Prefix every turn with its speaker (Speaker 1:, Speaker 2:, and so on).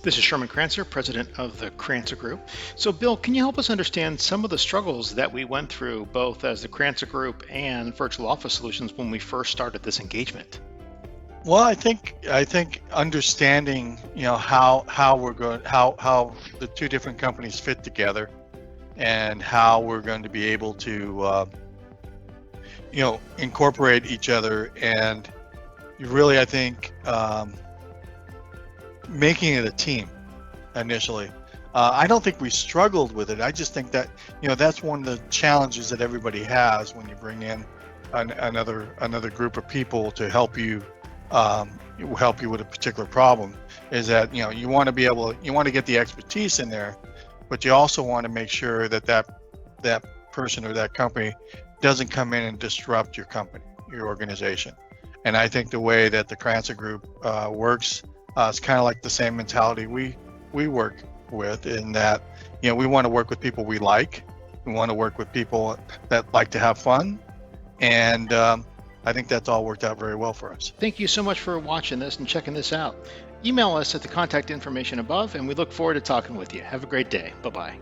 Speaker 1: This is Sherman Crancer, president of the Crancer Group. So, Bill, can you help us understand some of the struggles that we went through, both as the Crancer Group and Virtual Office Solutions, when we first started this engagement?
Speaker 2: Well, I think understanding, how we're going, how the two different companies fit together, and how we're going to be able to, incorporate each other, and really, I think, making it a team initially. I don't think we struggled with it. I just think that, that's one of the challenges that everybody has when you bring in another group of people to help you with a particular problem, is that you want to get the expertise in there, but you also want to make sure that person or that company doesn't come in and disrupt your company, your organization. And I think the way that the Crancer Group works, it's kind of like the same mentality we work with, in that we want to work with people we like. We want to work with people that like to have fun, and I think that's all worked out very well for us.
Speaker 1: Thank you so much for watching this and checking this out. Email us at the contact information above, and we look forward to talking with you. Have a great day. Bye-bye.